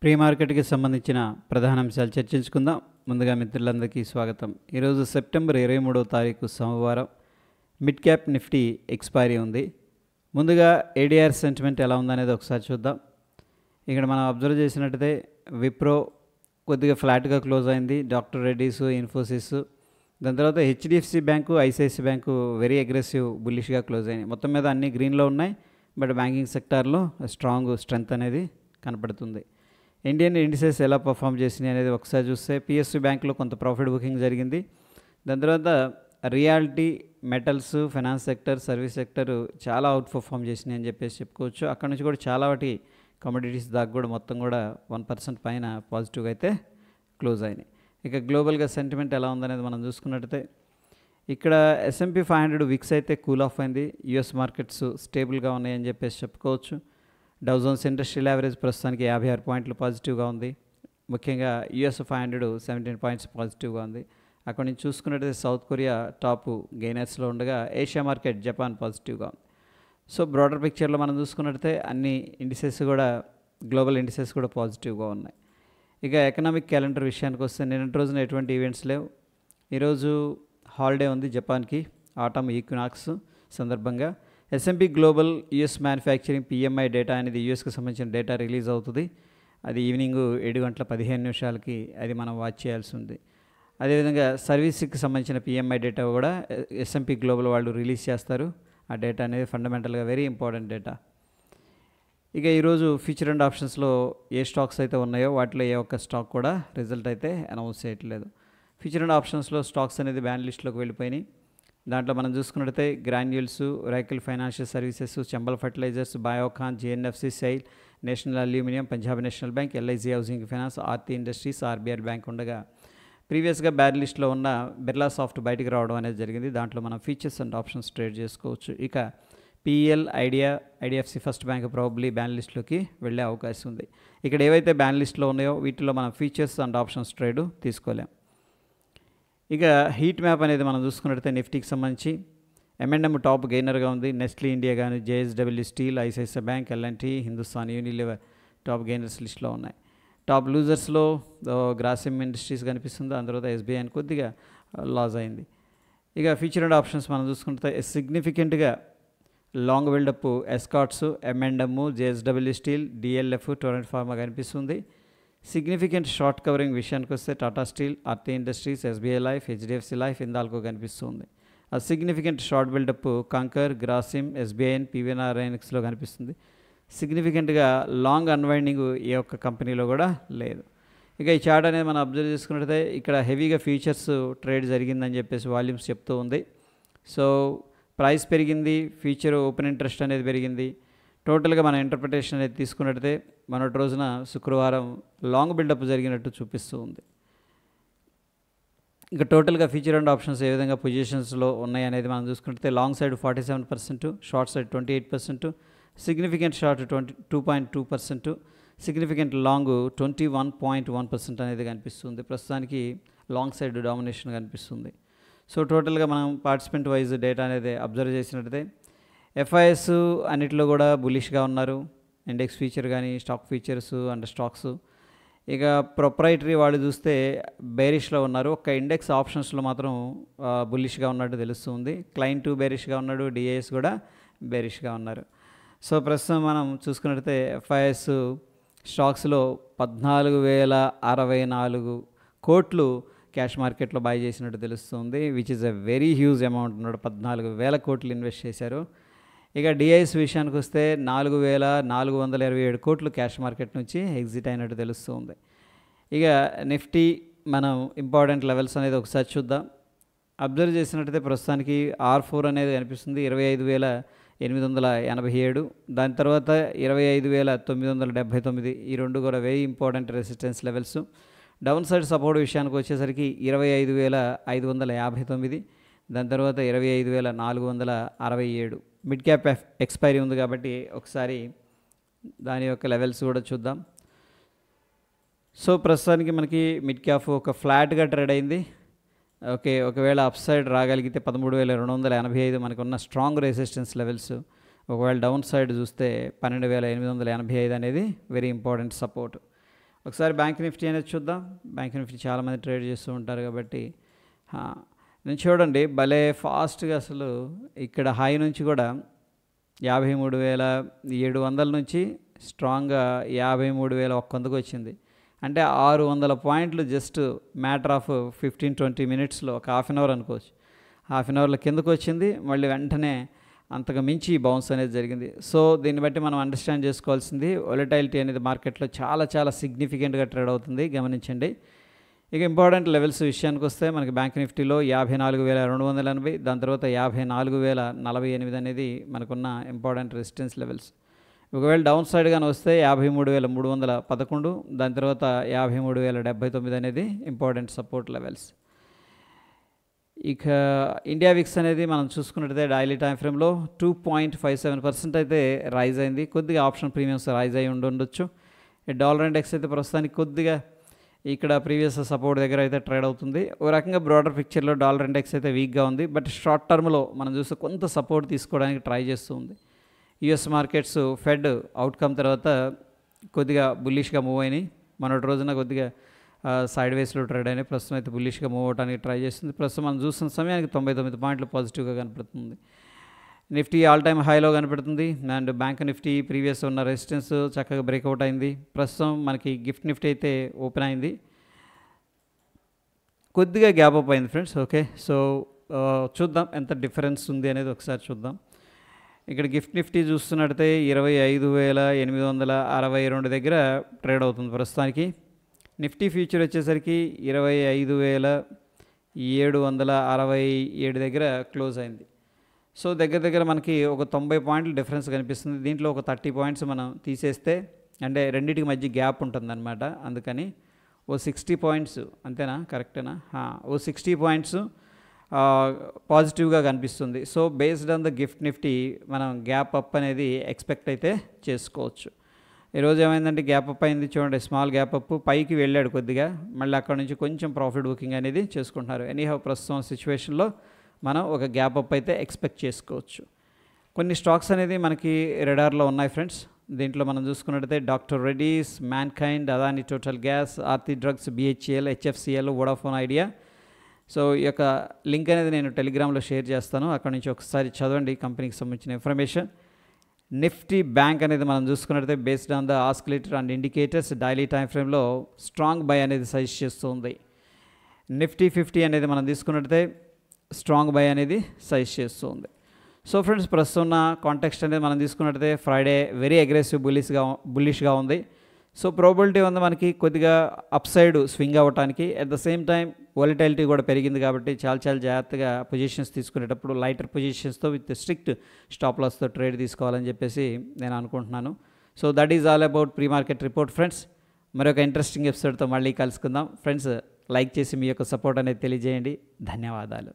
Pre మార్కెట్కి సంబంధించిన ప్రధాన అంశాలు చర్చించుకుందాం. ముందుగా మిత్రులందరికీ స్వాగతం. ఈరోజు సెప్టెంబర్ 23వ తారీఖు సోమవారం. మిడ్ క్యాప్ నిఫ్టీ ఎక్స్పైరీ ఉంది. ముందుగా ఏడీఆర్ సెంటిమెంట్ ఎలా ఉందనేది ఒకసారి చూద్దాం. ఇక్కడ మనం అబ్జర్వ్ చేసినట్టయితే విప్రో కొద్దిగా ఫ్లాట్గా క్లోజ్ అయింది. డాక్టర్ రెడ్డీస్, ఇన్ఫోసిస్, దాని తర్వాత HDFC bank, ICICI bank very aggressive బుల్లిష్గా క్లోజ్ అయినాయి. మొత్తం మీద అన్ని గ్రీన్లో ఉన్నాయి. బట్ బ్యాంకింగ్ సెక్టార్లో స్ట్రెంత్ అనేది కనపడుతుంది. ఇండియన్ ఇండిసెస్ ఎలా పర్ఫామ్ చేసినాయి అనేది ఒకసారి చూస్తే పిఎస్యు బ్యాంకులో కొంత ప్రాఫిట్ బుకింగ్ జరిగింది. దాని తర్వాత reality, metals, finance sector, service sector చాలా అవుట్ పర్ఫామ్ చేసినాయి అని చెప్పేసి చెప్పుకోవచ్చు. అక్కడ నుంచి కూడా చాలా వాటి కమోడిటీస్ దాకా కూడా మొత్తం కూడా 1% పైన పాజిటివ్గా అయితే క్లోజ్ అయినాయి. ఇక గ్లోబల్గా సెంటిమెంట్ ఎలా ఉందనేది మనం చూసుకున్నట్టయితే ఇక్కడ S&P 500 విక్స్ అయితే కూల్ ఆఫ్ అయింది. యుఎస్ మార్కెట్స్ స్టేబుల్గా ఉన్నాయని చెప్పేసి చెప్పుకోవచ్చు. డౌ జోన్స్ ఇండస్ట్రియల్ యావరేజ్ ప్రస్తుతానికి 56 పాయింట్లు పాజిటివ్గా ఉంది. ముఖ్యంగా యుఎస్ 500 17 పాయింట్స్ పాజిటివ్గా ఉంది. అక్కడ నుంచి చూసుకున్నట్టయితే సౌత్ కొరియా టాప్ గెయినర్స్లో ఉండగా ఏషియా మార్కెట్, జపాన్ పాజిటివ్గా ఉంది. సో బ్రాడర్ పిక్చర్లో మనం చూసుకున్నట్టయితే అన్ని ఇండిసెస్ కూడా, గ్లోబల్ ఇండిసెస్ కూడా పాజిటివ్గా ఉన్నాయి. ఇక ఎకనామిక్ క్యాలెండర్ విషయానికి వస్తే నిన్నటి రోజున ఎటువంటి ఈవెంట్స్ లేవు. ఈరోజు హాలిడే ఉంది జపాన్కి, ఆటమ్ ఈక్వినాక్స్ సందర్భంగా. S&P global US manufacturing PMI data అనేది యుఎస్కి సంబంధించిన డేటా రిలీజ్ అవుతుంది. అది ఈవినింగ్ 7:15 అది మనం వాచ్ చేయాల్సి ఉంది. అదేవిధంగా సర్వీస్కి సంబంధించిన PMI డేటా కూడా S&P గ్లోబల్ వాళ్ళు రిలీజ్ చేస్తారు. ఆ డేటా అనేది ఫండమెంటల్గా వెరీ ఇంపార్టెంట్ డేటా. ఇక ఈరోజు ఫ్యూచర్ అండ్ ఆప్షన్స్లో ఏ స్టాక్స్ అయితే ఉన్నాయో వాటిలో ఏ ఒక్క స్టాక్ కూడా రిజల్ట్ అయితే అనౌన్స్ చేయట్లేదు. ఫ్యూచర్ అండ్ ఆప్షన్స్లో స్టాక్స్ అనేది బ్యాన్ లిస్ట్లోకి వెళ్ళిపోయినాయి. దాంట్లో మనం చూసుకున్నట్టయితే గ్రాన్యూల్స్, రైకిల్ financial services, Chambal fertilisers, Biocon, JNFC, SAIL, national aluminium, Punjab national bank, LIC housing finance, Aarti industries, RBR bank ఉండగా ప్రీవియస్గా బ్యాన్ లిస్ట్లో ఉన్న బిర్లా సాఫ్ట్ బయటికి రావడం అనేది జరిగింది. దాంట్లో మనం ఫీచర్స్ అండ్ ఆప్షన్స్ ట్రేడ్ చేసుకోవచ్చు. ఇక PEL, IDFC first bank probably ban లిస్ట్లోకి వెళ్ళే అవకాశం ఉంది. ఇక్కడ ఏవైతే బ్యాన్ లిస్ట్లో ఉన్నాయో వీటిలో మనం ఫీచర్స్ అండ్ ఆప్షన్స్ ట్రేడ్ తీసుకోలేం. ఇక హీట్ మ్యాప్ అనేది మనం చూసుకున్నట్టయితే నిఫ్టీకి సంబంధించి M&M టాప్ గెయినర్గా ఉంది. నెస్ట్లీ ఇండియా కానీ, JSW steel, ICICI bank, L&T, Hindustan Unilever top gainers లిస్ట్లో ఉన్నాయి. టాప్ లూజర్స్లో గ్రాసిమ్ ఇండస్ట్రీస్ కనిపిస్తుంది. దాని తర్వాత SBI అని కొద్దిగా లాస్ అయింది. ఇక ఫ్యూచర్ అండ్ ఆప్షన్స్ మనం చూసుకుంటే సిగ్నిఫికెంట్గా long buildup Escorts, M&M, JSW steel, DLF, Torrent pharma కనిపిస్తుంది. సిగ్నిఫికెంట్ షార్ట్ కవరింగ్ విషయానికి వస్తే Tata steel, Aarti industries, SBI life, HDFC life, Hindalco కనిపిస్తుంది. ఆ significant short buildup Concor, Grasim, SBIN, PVNR ఐనెక్స్లో కనిపిస్తుంది. సిగ్నిఫికెంట్గా లాంగ్ అన్వైండింగ్ ఏ ఒక్క కంపెనీలో కూడా లేదు. ఇక ఈ చార్ట్ అనేది మనం అబ్జర్వ్ చేసుకున్నట్టయితే ఇక్కడ హెవీగా ఫ్యూచర్స్ ట్రేడ్ జరిగిందని చెప్పేసి వాల్యూమ్స్ చెప్తూ ఉంది. సో ప్రైస్ పెరిగింది, ఫ్యూచర్ ఓపెన్ ఇంట్రెస్ట్ అనేది పెరిగింది. టోటల్గా మన ఇంటర్ప్రిటేషన్ అనేది తీసుకున్నట్టయితే మొన్నటి రోజున శుక్రవారం లాంగ్ బిల్డప్ జరిగినట్టు చూపిస్తూ ఉంది. ఇక టోటల్గా ఫ్యూచర్ అండ్ ఆప్షన్స్ ఏ విధంగా పొజిషన్స్లో ఉన్నాయి అనేది మనం చూసుకుంటే long side 47%, short side 28%, significant short 2.2%, significant long 21.1% అనేది కనిపిస్తుంది. ప్రస్తుతానికి లాంగ్ సైడ్ డామినేషన్ కనిపిస్తుంది. సో టోటల్గా మనం పార్టిసిపెంట్ వైజ్ డేటా అనేది అబ్జర్వ్ చేసినట్టయితే FIS అన్నిటిలో కూడా బులిష్గా ఉన్నారు. ఇండెక్స్ ఫీచర్ కానీ, స్టాక్ ఫీచర్స్ అండ్ స్టాక్స్. ఇక ప్రొప్రైటరీ వాళ్ళు చూస్తే బేరిష్లో ఉన్నారు. ఒక ఇండెక్స్ ఆప్షన్స్లో మాత్రం బులిష్గా ఉన్నట్టు తెలుస్తుంది. క్లయింట్ బేరిష్గా ఉన్నాడు, DIS కూడా బేరిష్గా ఉన్నారు. సో ప్రస్తుతం మనం చూసుకున్నట్టయితే FIS స్టాక్స్లో 14,064 కోట్లు క్యాష్ మార్కెట్లో బై చేసినట్టు తెలుస్తుంది. Which is a very huge amount. 14,000 కోట్లు ఇన్వెస్ట్ చేశారు. ఇక DIS విషయానికి వస్తే 4,427 కోట్లు క్యాష్ మార్కెట్ నుంచి ఎగ్జిట్ అయినట్టు తెలుస్తుంది. ఇక నిఫ్టీ మనం ఇంపార్టెంట్ లెవెల్స్ అనేది ఒకసారి చూద్దాం. అబ్జర్వ్ చేసినట్టయితే ప్రస్తుతానికి R4 అనేది కనిపిస్తుంది 25,887. దాని తర్వాత 25,979. ఈ రెండు కూడా very important resistance levels. Down side support విషయానికి వచ్చేసరికి 25,559. దాని తర్వాత 25,467. మిడ్ క్యాప్ ఎక్స్పైరీ ఉంది కాబట్టి ఒకసారి దాని యొక్క లెవెల్స్ కూడా చూద్దాం. సో ప్రస్తుతానికి మనకి మిడ్ క్యాప్ ఒక ఫ్లాట్గా ట్రేడ్ అయింది. ఓకే, ఒకవేళ అప్ సైడ్ రాగలిగితే 13,285 మనకు ఉన్న స్ట్రాంగ్ రెసిస్టెన్స్ లెవెల్స్. ఒకవేళ డౌన్ సైడ్ చూస్తే 12,885 అనేది వెరీ ఇంపార్టెంట్ సపోర్ట్. ఒకసారి బ్యాంక్ నిఫ్టీ అనేది చూద్దాం. బ్యాంక్ నిఫ్టీ చాలామంది ట్రేడ్ చేస్తూ ఉంటారు కాబట్టి నేను చూడండి భలే ఫాస్ట్గా అసలు ఇక్కడ హై నుంచి కూడా 53,700 నుంచి స్ట్రాంగ్గా 53,100కు వచ్చింది. అంటే 600 పాయింట్లు జస్ట్ మ్యాటర్ ఆఫ్ 15-20 మినిట్స్లో, ఒక హాఫ్ అన్ అవర్ అనుకోవచ్చు. హాఫ్ అన్ అవర్లో కిందకు వచ్చింది, మళ్ళీ వెంటనే అంతకు మించి బౌన్స్ అనేది జరిగింది. సో దీన్ని బట్టి మనం అండర్స్టాండ్ చేసుకోవాల్సింది వొలటైలిటీ అనేది మార్కెట్లో చాలా చాలా సిగ్నిఫికెంట్గా ట్రేడ్ అవుతుంది, గమనించండి. ఇక ఇంపార్టెంట్ లెవెల్స్ విషయానికి వస్తే మనకి బ్యాంక్ నిఫ్టీలో 54,280, దాని తర్వాత 54,048 అనేది మనకున్న ఇంపార్టెంట్ రెసిస్టెన్స్ లెవెల్స్. ఒకవేళ డౌన్ సైడ్గానే వస్తే 53,311, దాని తర్వాత 53,079 అనేది ఇంపార్టెంట్ సపోర్ట్ లెవెల్స్. ఇక ఇండియా విక్స్ అనేది మనం చూసుకున్నట్టయితే డైలీ టైం ఫ్రేమ్లో 2.57% అయితే రైజ్ అయింది. కొద్దిగా ఆప్షన్ ప్రీమియమ్స్ రైజ్ అయి ఉండొచ్చు. డాలర్ ఇండెక్స్ అయితే ప్రస్తుతానికి కొద్దిగా ఇక్కడ ప్రీవియస్ సపోర్ట్ దగ్గర అయితే ట్రేడ్ అవుతుంది. ఓ రకంగా బ్రాడర్ పిక్చర్లో డాలర్ ఇండెక్స్ అయితే వీక్గా ఉంది, బట్ షార్ట్ టర్మ్లో మనం చూస్తే కొంత సపోర్ట్ తీసుకోవడానికి ట్రై చేస్తుంది. యుఎస్ మార్కెట్స్ ఫెడ్ అవుట్కమ్ తర్వాత కొద్దిగా బుల్లిష్గా మూవ్ అయినాయి. మొన్నటి రోజున కొద్దిగా సైడ్ వేస్లో ట్రేడ్ అయినాయి. ప్రస్తుతం అయితే బుల్లిష్గా మూవ్ అవడానికి ట్రై చేస్తుంది. ప్రస్తుతం మనం చూస్తున్న సమయానికి 99 పాయింట్లు పాజిటివ్గా కనపడుతుంది. నిఫ్టీ ఆల్ టైమ్ హైలో కనపడుతుంది. అండ్ బ్యాంక్ నిఫ్టీ ప్రీవియస్ ఉన్న రెసిస్టెన్స్ చక్కగా బ్రేక్అవుట్ అయింది. ప్రస్తుతం మనకి గిఫ్ట్ నిఫ్టీ అయితే ఓపెన్ అయింది, కొద్దిగా గ్యాప్ అప్ అయింది ఫ్రెండ్స్. ఓకే, సో చూద్దాం ఎంత డిఫరెన్స్ ఉంది అనేది ఒకసారి చూద్దాం. ఇక్కడ గిఫ్ట్ నిఫ్టీ చూస్తున్నట్టయితే 25,862 దగ్గర ట్రేడ్ అవుతుంది ప్రస్తుతానికి. నిఫ్టీ ఫ్యూచర్ వచ్చేసరికి 25,767 దగ్గర క్లోజ్ అయింది. సో దగ్గర మనకి ఒక 90 పాయింట్ల డిఫరెన్స్ కనిపిస్తుంది. దీంట్లో ఒక 30 పాయింట్స్ మనం తీసేస్తే, అంటే రెండింటికి మధ్య గ్యాప్ ఉంటుందన్నమాట. అందుకని ఓ 60 పాయింట్స్, అంతేనా, కరెక్టేనా, ఓ 60 పాయింట్స్ పాజిటివ్గా కనిపిస్తుంది. So based on the gift Nifty మనం గ్యాప్ అప్ అనేది ఎక్స్పెక్ట్ అయితే చేసుకోవచ్చు. ఈరోజు ఏమైందంటే గ్యాప్ అప్ అయింది, చూడండి, స్మాల్ గ్యాప్ అప్, పైకి వెళ్ళాడు కొద్దిగా, మళ్ళీ అక్కడ నుంచి కొంచెం ప్రాఫిట్ బుకింగ్ అనేది చేసుకుంటున్నారు. ఎనీహౌ ప్రస్తుతం సిచ్యువేషన్లో మనం ఒక గ్యాప్ అప్ అయితే ఎక్స్పెక్ట్ చేసుకోవచ్చు. కొన్ని స్టాక్స్ అనేది మనకి రెడార్లో ఉన్నాయి ఫ్రెండ్స్. దీంట్లో మనం చూసుకున్నట్టయితే doctor Reddy's, Mankind, Adani Total Gas, Aarti Drugs, BHL, HFCL, Vodafone Idea. So ఈ యొక్క లింక్ అనేది నేను టెలిగ్రామ్లో షేర్ చేస్తాను, అక్కడ నుంచి ఒకసారి చదవండి కంపెనీకి సంబంధించిన ఇన్ఫర్మేషన్. నిఫ్టీ బ్యాంక్ అనేది మనం చూసుకున్నట్టయితే based on the oscillator and indicators daily time ఫ్రేమ్లో స్ట్రాంగ్ బై అనేది సజెస్ట్ చేస్తుంది. నిఫ్టీ 50 అనేది మనం తీసుకున్నట్టయితే స్ట్రాంగ్ బై అనేది సజెస్ట్ చేస్తుంది. సో ఫ్రెండ్స్ ప్రస్తుతం ఉన్న కాంటెక్స్ట్ అనేది మనం తీసుకున్నట్టయితే ఫ్రైడే వెరీ అగ్రెసివ్ బుల్లిష్గా ఉంది. సో ప్రాబిలిటీ ఉంది మనకి కొద్దిగా అప్ సైడ్ స్వింగ్ అవ్వడానికి. At the same time volatility కూడా పెరిగింది కాబట్టి చాలా జాగ్రత్తగా పొజిషన్స్ తీసుకునేటప్పుడు లైటర్ పొజిషన్స్తో విత్ స్ట్రిక్ట్ స్టాప్ లాస్తో ట్రేడ్ తీసుకోవాలని చెప్పేసి నేను అనుకుంటున్నాను. So that is all about pre market report friends. మరొక ఇంట్రెస్టింగ్ ఎపిసోడ్తో మళ్ళీ కలుసుకుందాం ఫ్రెండ్స్. లైక్ చేసి మీ యొక్క సపోర్ట్ అనేది తెలియజేయండి. ధన్యవాదాలు.